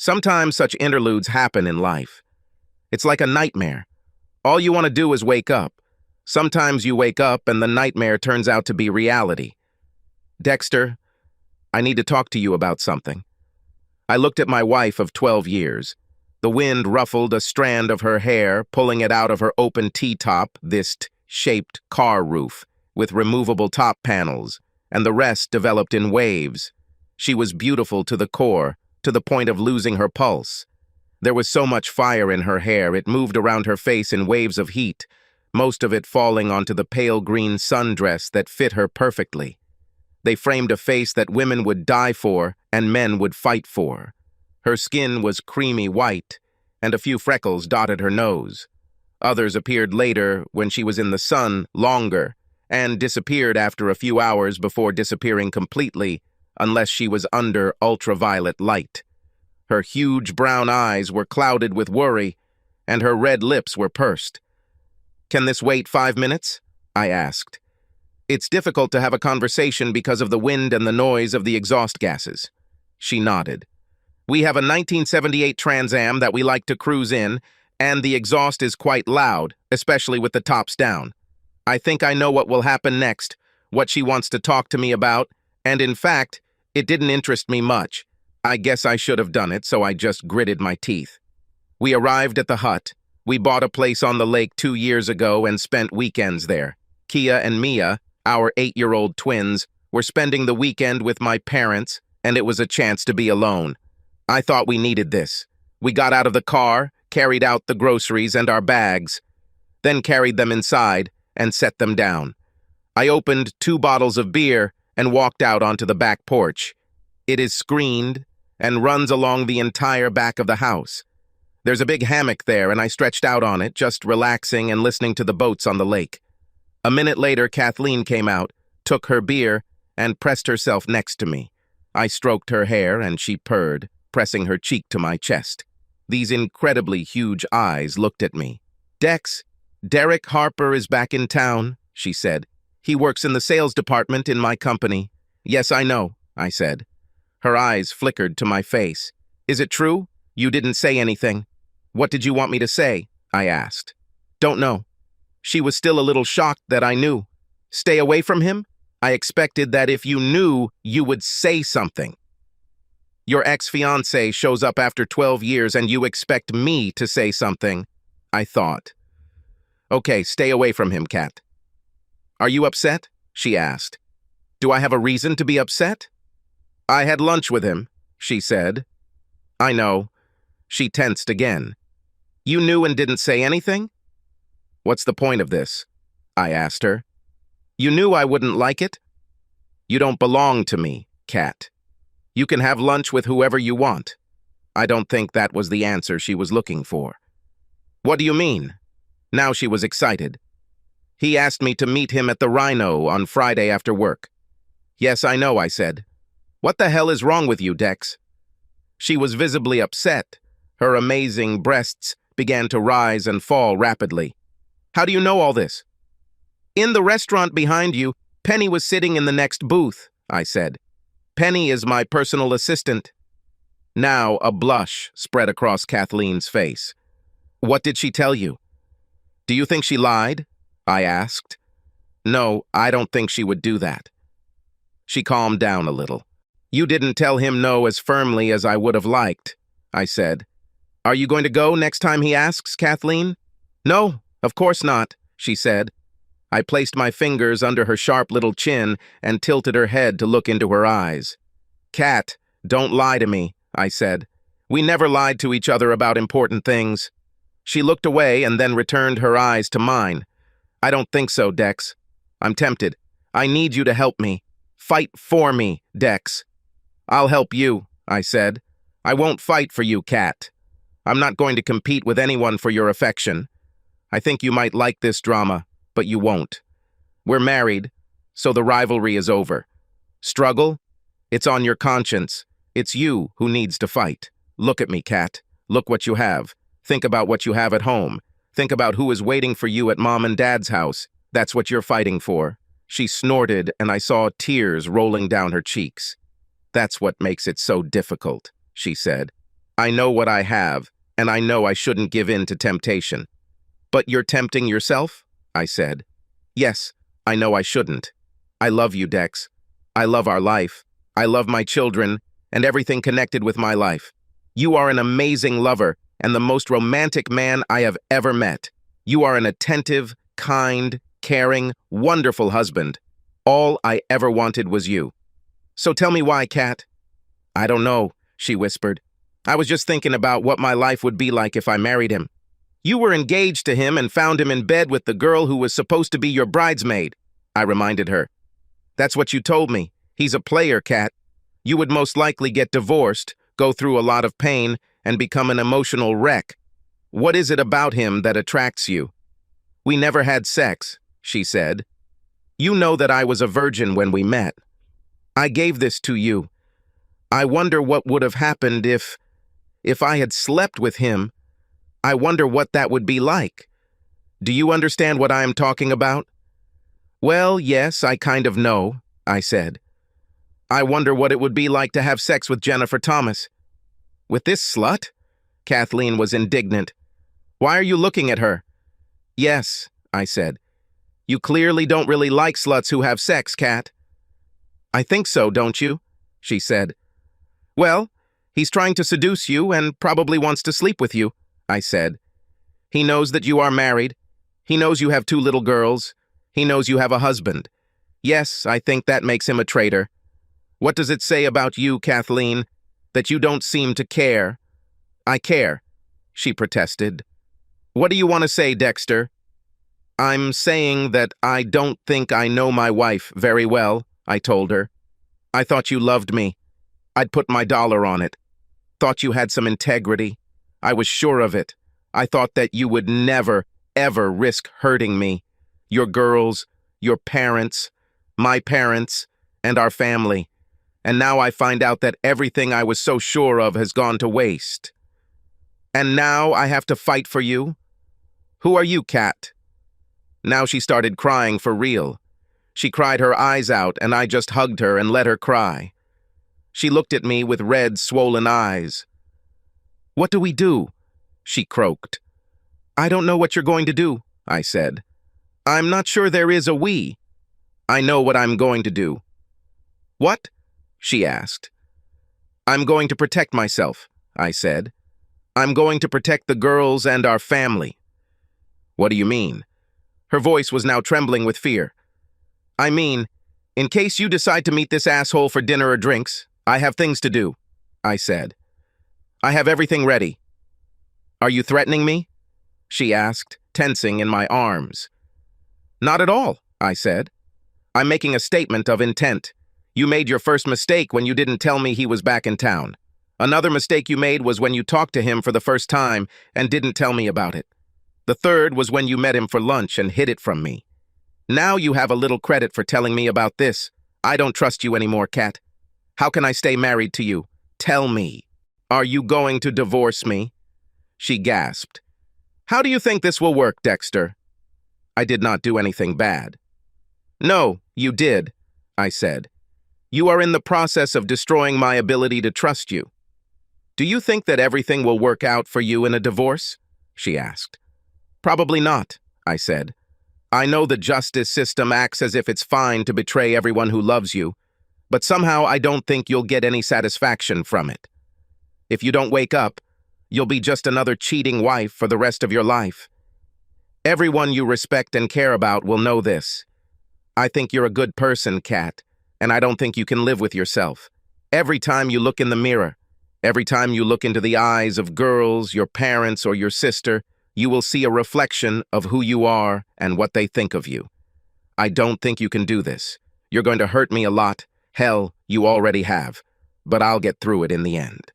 Sometimes such interludes happen in life. It's like a nightmare. All you want to do is wake up. Sometimes you wake up and the nightmare turns out to be reality. Dexter, I need to talk to you about something. I looked at my wife of 12 years. The wind ruffled a strand of her hair, pulling it out of her open T-top, this T-shaped car roof, with removable top panels, and the rest developed in waves. She was beautiful to the core, to the point of losing her pulse. There was so much fire in her hair, it moved around her face in waves of heat, most of it falling onto the pale green sundress that fit her perfectly. They framed a face that women would die for and men would fight for. Her skin was creamy white, and a few freckles dotted her nose. Others appeared later when she was in the sun longer, and disappeared after a few hours before disappearing completely, unless she was under ultraviolet light. Her huge brown eyes were clouded with worry, and her red lips were pursed. "Can this wait 5 minutes?" I asked. "It's difficult to have a conversation because of the wind and the noise of the exhaust gases." She nodded. "We have a 1978 Trans Am that we like to cruise in, and the exhaust is quite loud, especially with the tops down. I think I know what will happen next, what she wants to talk to me about, and in fact, it didn't interest me much. I guess I should have done it, so I just gritted my teeth. We arrived at the hut. We bought a place on the lake 2 years ago and spent weekends there. Kia and Mia, our 8-year-old twins, were spending the weekend with my parents, and it was a chance to be alone. I thought we needed this. We got out of the car, carried out the groceries and our bags, then carried them inside and set them down. I opened 2 bottles of beer and walked out onto the back porch. It is screened and runs along the entire back of the house. There's a big hammock there, and I stretched out on it, just relaxing and listening to the boats on the lake. A minute later, Kathleen came out, took her beer, and pressed herself next to me. I stroked her hair, and she purred, pressing her cheek to my chest. These incredibly huge eyes looked at me. "Dex, Derek Harper is back in town," she said. "He works in the sales department in my company." "Yes, I know," I said. Her eyes flickered to my face. "Is it true? You didn't say anything." "What did you want me to say?" I asked. "Don't know." She was still a little shocked that I knew. "Stay away from him? I expected that if you knew, you would say something. Your ex-fiancé shows up after 12 years and you expect me to say something," I thought. "Okay, stay away from him, Kat." "Are you upset?" she asked. "Do I have a reason to be upset?" "I had lunch with him," she said. "I know." She tensed again. "You knew and didn't say anything?" "What's the point of this?" I asked her. "You knew I wouldn't like it?" "You don't belong to me, Kat. You can have lunch with whoever you want." I don't think that was the answer she was looking for. "What do you mean?" Now she was excited. "He asked me to meet him at the Rhino on Friday after work." "Yes, I know," I said. "What the hell is wrong with you, Dex?" She was visibly upset. Her amazing breasts began to rise and fall rapidly. "How do you know all this?" "In the restaurant behind you, Penny was sitting in the next booth," I said. "Penny is my personal assistant." Now a blush spread across Kathleen's face. "What did she tell you?" "Do you think she lied?" I asked. "No, I don't think she would do that." She calmed down a little. "You didn't tell him no as firmly as I would have liked," I said. "Are you going to go next time he asks, Kathleen?" "No, of course not," she said. I placed my fingers under her sharp little chin and tilted her head to look into her eyes. "Kat, don't lie to me," I said. "We never lied to each other about important things." She looked away and then returned her eyes to mine. "I don't think so, Dex. I'm tempted. I need you to help me. Fight for me, Dex." "I'll help you," I said. "I won't fight for you, Kat. I'm not going to compete with anyone for your affection. I think you might like this drama, but you won't. We're married, so the rivalry is over. Struggle? It's on your conscience. It's you who needs to fight. Look at me, Kat. Look what you have. Think about what you have at home. Think about who is waiting for you at Mom and Dad's house. That's what you're fighting for." She snorted, and I saw tears rolling down her cheeks. "That's what makes it so difficult," she said. I know what I have, and I know I shouldn't give in to temptation. But you're tempting yourself? I said. Yes, I know I shouldn't. I love you, Dex. I love our life. I love my children and everything connected with my life. You are an amazing lover and the most romantic man I have ever met. You are an attentive, kind, caring, wonderful husband. All I ever wanted was you. So tell me why, Kat. I don't know, she whispered. I was just thinking about what my life would be like if I married him. You were engaged to him and found him in bed with the girl who was supposed to be your bridesmaid, I reminded her. That's what you told me. He's a player, Kat. You would most likely get divorced, go through a lot of pain, and become an emotional wreck. What is it about him that attracts you? We never had sex, she said. You know that I was a virgin when we met. I gave this to you. I wonder what would have happened if I had slept with him. I wonder what that would be like. Do you understand what I am talking about? Well, yes, I kind of know, I said. I wonder what it would be like to have sex with Jennifer Thomas. With this slut? Kathleen was indignant. Why are you looking at her? Yes, I said. You clearly don't really like sluts who have sex, Kat. I think so, don't you? She said. Well, he's trying to seduce you and probably wants to sleep with you, I said. He knows that you are married. He knows you have 2 little girls. He knows you have a husband. Yes, I think that makes him a traitor. What does it say about you, Kathleen, that you don't seem to care? I care, she protested. What do you want to say, Dexter? I'm saying that I don't think I know my wife very well, I told her. I thought you loved me. I'd put my dollar on it. Thought you had some integrity. I was sure of it. I thought that you would never, ever risk hurting me, your girls, your parents, my parents, and our family. And now I find out that everything I was so sure of has gone to waste. And now I have to fight for you? Who are you, Kat? Now she started crying for real. She cried her eyes out, and I just hugged her and let her cry. She looked at me with red, swollen eyes. What do we do? She croaked. I don't know what you're going to do, I said. I'm not sure there is a we. I know what I'm going to do. What? She asked. I'm going to protect myself, I said. I'm going to protect the girls and our family. What do you mean? Her voice was now trembling with fear. I mean, in case you decide to meet this asshole for dinner or drinks, I have things to do, I said. I have everything ready. Are you threatening me? She asked, tensing in my arms. Not at all, I said. I'm making a statement of intent. You made your first mistake when you didn't tell me he was back in town. Another mistake you made was when you talked to him for the first time and didn't tell me about it. The third was when you met him for lunch and hid it from me. Now you have a little credit for telling me about this. I don't trust you anymore, Kat. How can I stay married to you? Tell me. Are you going to divorce me? She gasped. How do you think this will work, Dexter? I did not do anything bad. No, you did, I said. You are in the process of destroying my ability to trust you. Do you think that everything will work out for you in a divorce? She asked. Probably not, I said. I know the justice system acts as if it's fine to betray everyone who loves you, but somehow I don't think you'll get any satisfaction from it. If you don't wake up, you'll be just another cheating wife for the rest of your life. Everyone you respect and care about will know this. I think you're a good person, Kat, and I don't think you can live with yourself. Every time you look in the mirror, every time you look into the eyes of girls, your parents, or your sister, you will see a reflection of who you are and what they think of you. I don't think you can do this. You're going to hurt me a lot. Hell, you already have. But I'll get through it in the end.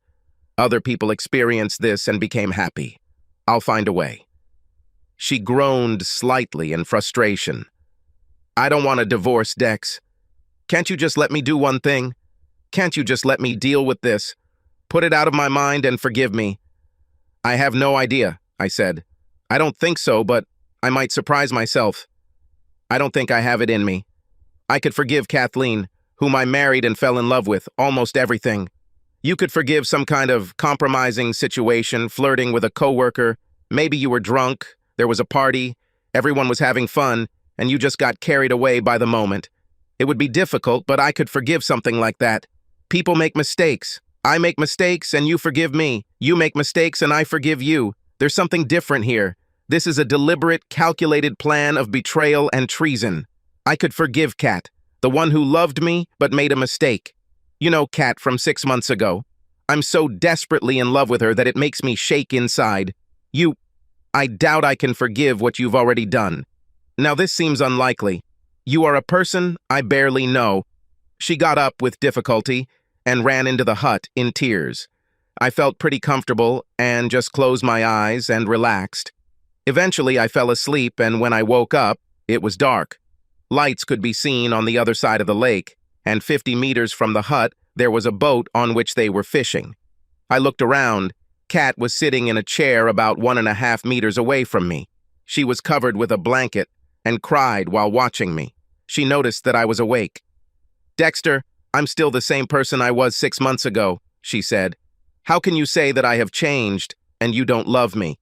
Other people experienced this and became happy. I'll find a way. She groaned slightly in frustration. I don't want a divorce, Dex. Can't you just let me do one thing? Can't you just let me deal with this? Put it out of my mind and forgive me. I have no idea, I said. I don't think so, but I might surprise myself. I don't think I have it in me. I could forgive Kathleen, whom I married and fell in love with, almost everything. You could forgive some kind of compromising situation, flirting with a coworker. Maybe you were drunk, there was a party, everyone was having fun, and you just got carried away by the moment. It would be difficult, but I could forgive something like that. People make mistakes. I make mistakes, and you forgive me. You make mistakes, and I forgive you. There's something different here. This is a deliberate, calculated plan of betrayal and treason. I could forgive Kat, the one who loved me but made a mistake. You know Kat from 6 months ago. I'm so desperately in love with her that it makes me shake inside. I doubt I can forgive what you've already done. Now this seems unlikely. You are a person I barely know. She got up with difficulty and ran into the hut in tears. I felt pretty comfortable and just closed my eyes and relaxed. Eventually I fell asleep, and when I woke up, it was dark. Lights could be seen on the other side of the lake, and 50 meters from the hut, there was a boat on which they were fishing. I looked around. Kat was sitting in a chair about 1.5 meters away from me. She was covered with a blanket and cried while watching me. She noticed that I was awake. "Dexter, I'm still the same person I was 6 months ago," she said. "How can you say that I have changed and you don't love me?"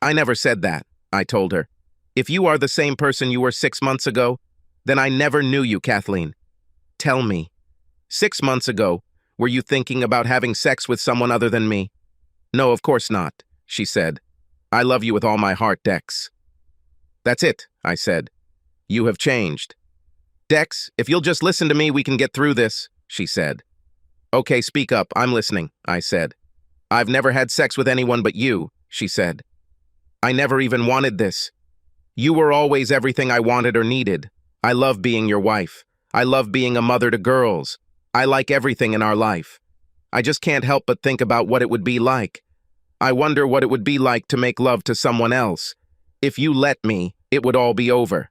"I never said that," I told her. "If you are the same person you were 6 months ago, then I never knew you, Kathleen. Tell me, 6 months ago, were you thinking about having sex with someone other than me?" "No, of course not," she said. "I love you with all my heart, Dex." "That's it," I said. "You have changed." "Dex, if you'll just listen to me, we can get through this," she said. "Okay, speak up, I'm listening," I said. "I've never had sex with anyone but you," she said. "I never even wanted this. You were always everything I wanted or needed. I love being your wife. I love being a mother to girls. I like everything in our life. I just can't help but think about what it would be like. I wonder what it would be like to make love to someone else. If you let me, it would all be over.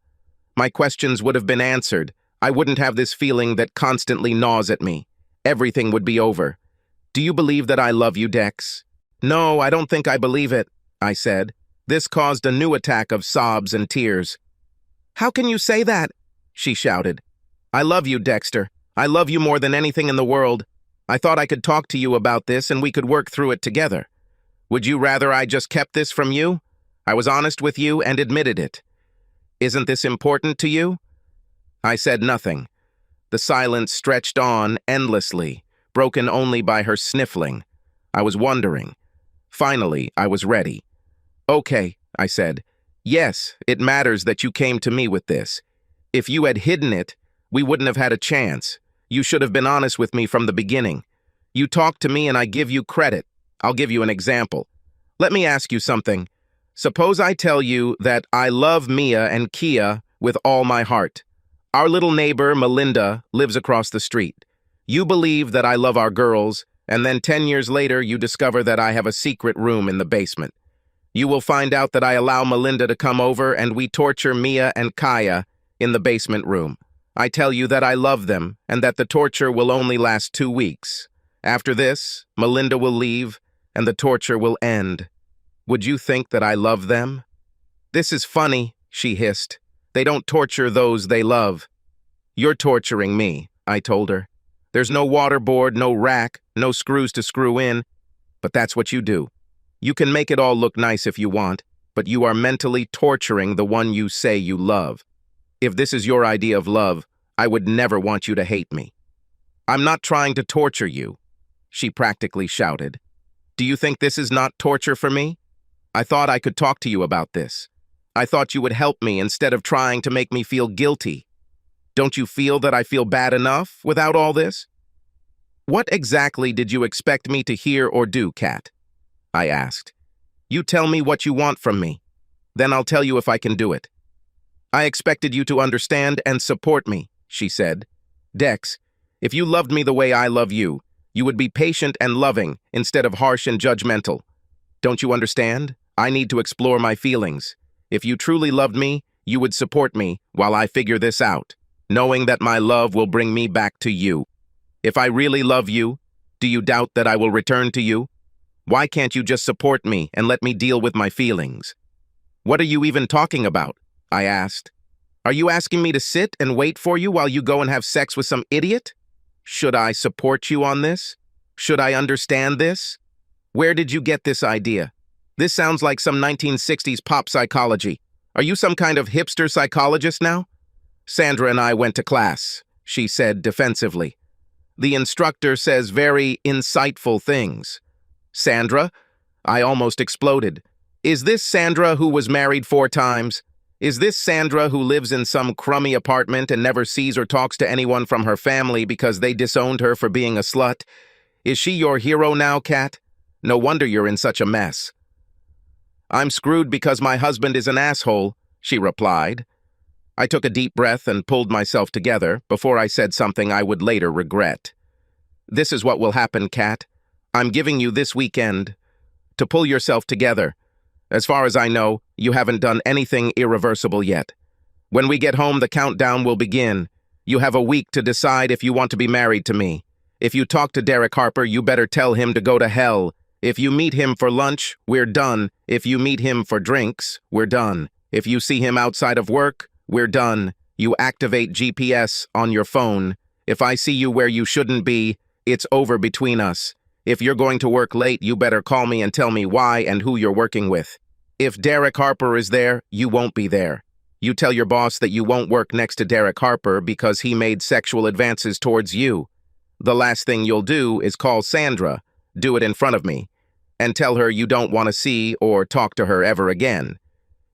My questions would have been answered. I wouldn't have this feeling that constantly gnaws at me. Everything would be over. Do you believe that I love you, Dex?" "No, I don't think I believe it," I said. This caused a new attack of sobs and tears. "How can you say that?" she shouted. "I love you, Dexter. I love you more than anything in the world. I thought I could talk to you about this and we could work through it together. Would you rather I just kept this from you? I was honest with you and admitted it. Isn't this important to you?" I said nothing. The silence stretched on endlessly, broken only by her sniffling. I was wondering. Finally, I was ready. "Okay," I said. "Yes, it matters that you came to me with this. If you had hidden it, we wouldn't have had a chance. You should have been honest with me from the beginning. You talked to me and I give you credit. I'll give you an example. Let me ask you something. Suppose I tell you that I love Mia and Kia with all my heart. Our little neighbor, Melinda, lives across the street. You believe that I love our girls, and then 10 years later you discover that I have a secret room in the basement. You will find out that I allow Melinda to come over and we torture Mia and Kaya in the basement room. I tell you that I love them and that the torture will only last 2 weeks. After this, Melinda will leave and the torture will end. Would you think that I love them?" "This is funny," she hissed. "They don't torture those they love." "You're torturing me," I told her. "There's no waterboard, no rack, no screws to screw in, but that's what you do. You can make it all look nice if you want, but you are mentally torturing the one you say you love. If this is your idea of love, I would never want you to hate me." "I'm not trying to torture you," she practically shouted. "Do you think this is not torture for me? I thought I could talk to you about this. I thought you would help me instead of trying to make me feel guilty. Don't you feel that I feel bad enough without all this?" "What exactly did you expect me to hear or do, Kat?" I asked. "You tell me what you want from me. Then I'll tell you if I can do it." "I expected you to understand and support me," she said. "Dex, if you loved me the way I love you, you would be patient and loving instead of harsh and judgmental. Don't you understand? I need to explore my feelings. If you truly loved me, you would support me while I figure this out, knowing that my love will bring me back to you. If I really love you, do you doubt that I will return to you? Why can't you just support me and let me deal with my feelings?" "What are you even talking about?" I asked. "Are you asking me to sit and wait for you while you go and have sex with some idiot? Should I support you on this? Should I understand this? Where did you get this idea? This sounds like some 1960s pop psychology. Are you some kind of hipster psychologist now? Sandra and I went to class, she said defensively. The instructor says very insightful things. Sandra? I almost exploded. Is this Sandra who was married 4 times? Is this Sandra who lives in some crummy apartment and never sees or talks to anyone from her family because they disowned her for being a slut? Is she your hero now, Kat? No wonder you're in such a mess. I'm screwed because my husband is an asshole, she replied. I took a deep breath and pulled myself together before I said something I would later regret. This is what will happen, Kat. I'm giving you this weekend to pull yourself together. As far as I know, you haven't done anything irreversible yet. When we get home, the countdown will begin. You have a week to decide if you want to be married to me. If you talk to Derek Harper, you better tell him to go to hell. If you meet him for lunch, we're done. If you meet him for drinks, we're done. If you see him outside of work, we're done. You activate GPS on your phone. If I see you where you shouldn't be, it's over between us. If you're going to work late, you better call me and tell me why and who you're working with. If Derek Harper is there, you won't be there. You tell your boss that you won't work next to Derek Harper because he made sexual advances towards you. The last thing you'll do is call Sandra, do it in front of me, and tell her you don't want to see or talk to her ever again.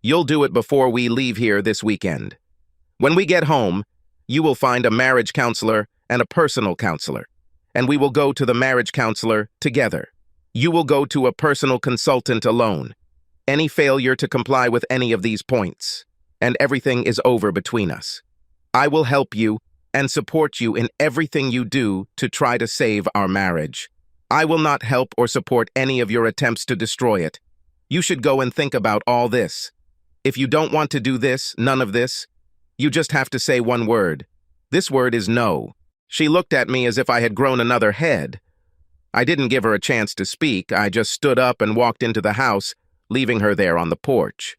You'll do it before we leave here this weekend. When we get home, you will find a marriage counselor and a personal counselor, and we will go to the marriage counselor together. You will go to a personal consultant alone. Any failure to comply with any of these points, and everything is over between us. I will help you and support you in everything you do to try to save our marriage. I will not help or support any of your attempts to destroy it. You should go and think about all this. If you don't want to do this, none of this, you just have to say one word. This word is no. She looked at me as if I had grown another head. I didn't give her a chance to speak. I just stood up and walked into the house, leaving her there on the porch.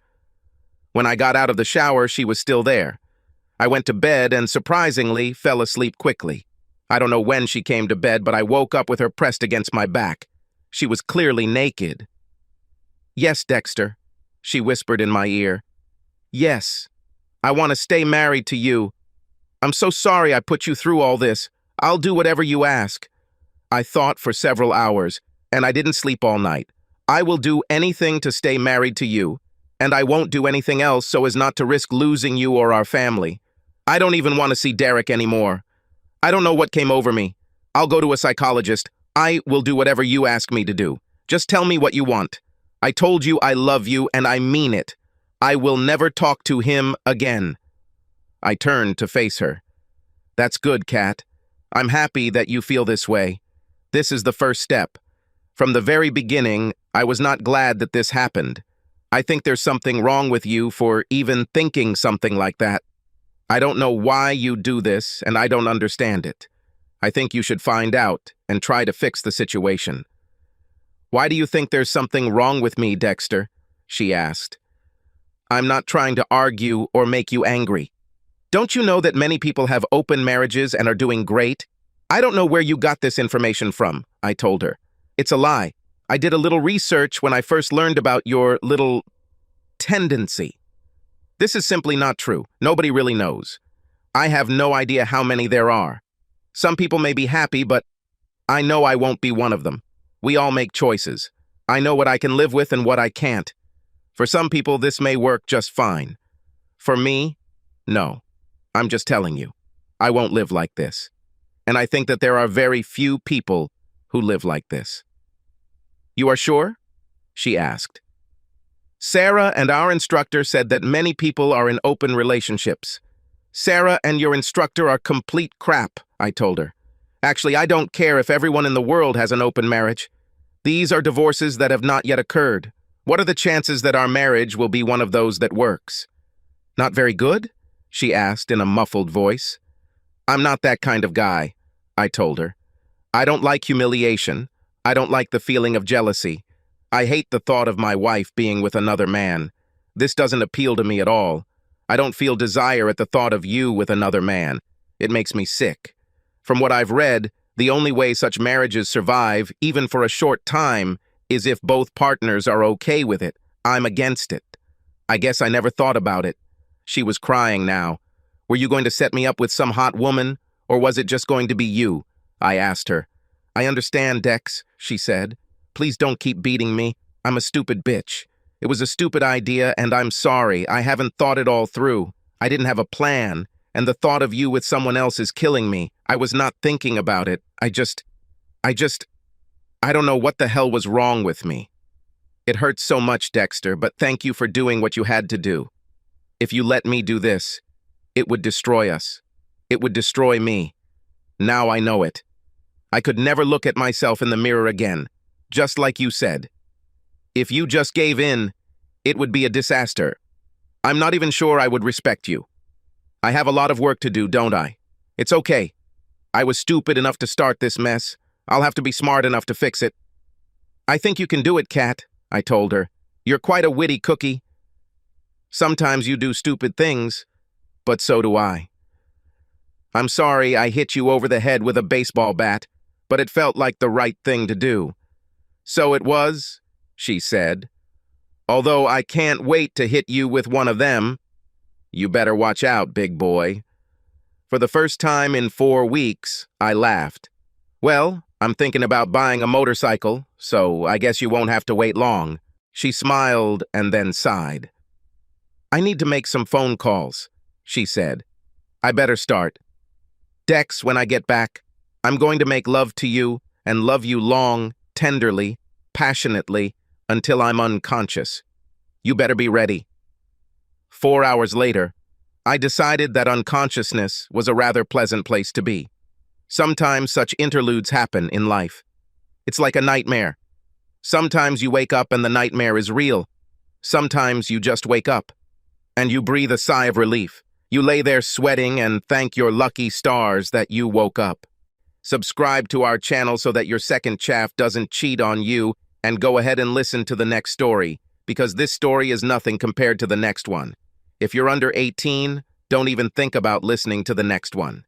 When I got out of the shower, she was still there. I went to bed and, surprisingly, fell asleep quickly. I don't know when she came to bed, but I woke up with her pressed against my back. She was clearly naked. "Yes, Dexter," she whispered in my ear. "Yes, I want to stay married to you. I'm so sorry I put you through all this. I'll do whatever you ask." I thought for several hours, and I didn't sleep all night. I will do anything to stay married to you, and I won't do anything else so as not to risk losing you or our family. I don't even want to see Derek anymore. I don't know what came over me. I'll go to a psychologist. I will do whatever you ask me to do. Just tell me what you want. I told you I love you, and I mean it. I will never talk to him again. I turned to face her. That's good, Kat. I'm happy that you feel this way. This is the first step. From the very beginning, I was not glad that this happened. I think there's something wrong with you for even thinking something like that. I don't know why you do this, and I don't understand it. I think you should find out and try to fix the situation. Why do you think there's something wrong with me, Dexter? She asked. I'm not trying to argue or make you angry. Don't you know that many people have open marriages and are doing great? I don't know where you got this information from, I told her. It's a lie. I did a little research when I first learned about your little tendency. This is simply not true. Nobody really knows. I have no idea how many there are. Some people may be happy, but I know I won't be one of them. We all make choices. I know what I can live with and what I can't. For some people, this may work just fine. For me, no. I'm just telling you. I won't live like this. And I think that there are very few people who live like this. You are sure? She asked. Sarah and our instructor said that many people are in open relationships. Sarah and your instructor are complete crap, I told her. Actually, I don't care if everyone in the world has an open marriage. These are divorces that have not yet occurred. What are the chances that our marriage will be one of those that works? Not very good? She asked in a muffled voice. I'm not that kind of guy, I told her. I don't like humiliation. I don't like the feeling of jealousy. I hate the thought of my wife being with another man. This doesn't appeal to me at all. I don't feel desire at the thought of you with another man. It makes me sick. From what I've read, The only way such marriages survive, even for a short time, is if both partners are okay with it. I'm against it. I guess I never thought about it. She was crying now. Were you going to set me up with some hot woman, or was it just going to be you? I asked her. I understand, Dex, she said. Please don't keep beating me. I'm a stupid bitch. It was a stupid idea, and I'm sorry. I haven't thought it all through. I didn't have a plan, and the thought of you with someone else is killing me. I was not thinking about it. I don't know what the hell was wrong with me. It hurts so much, Dexter, but thank you for doing what you had to do. If you let me do this, it would destroy us. It would destroy me. Now I know it. I could never look at myself in the mirror again, just like you said. If you just gave in, it would be a disaster. I'm not even sure I would respect you. I have a lot of work to do, don't I? It's okay. I was stupid enough to start this mess. I'll have to be smart enough to fix it. I think you can do it, Kat, I told her. You're quite a witty cookie. Sometimes you do stupid things, but so do I. I'm sorry I hit you over the head with a baseball bat, but it felt like the right thing to do. So it was, she said. Although I can't wait to hit you with one of them. You better watch out, big boy. For the first time in 4 weeks, I laughed. Well, I'm thinking about buying a motorcycle, so I guess you won't have to wait long. She smiled and then sighed. I need to make some phone calls, she said. I better start. Dex, when I get back, I'm going to make love to you and love you long, tenderly, passionately, until I'm unconscious. You better be ready. 4 hours later, I decided that unconsciousness was a rather pleasant place to be. Sometimes such interludes happen in life. It's like a nightmare. Sometimes you wake up and the nightmare is real. Sometimes you just wake up, and you breathe a sigh of relief. You lay there sweating and thank your lucky stars that you woke up. Subscribe to our channel so that your second chaff doesn't cheat on you, and go ahead and listen to the next story, because this story is nothing compared to the next one. If you're under 18, don't even think about listening to the next one.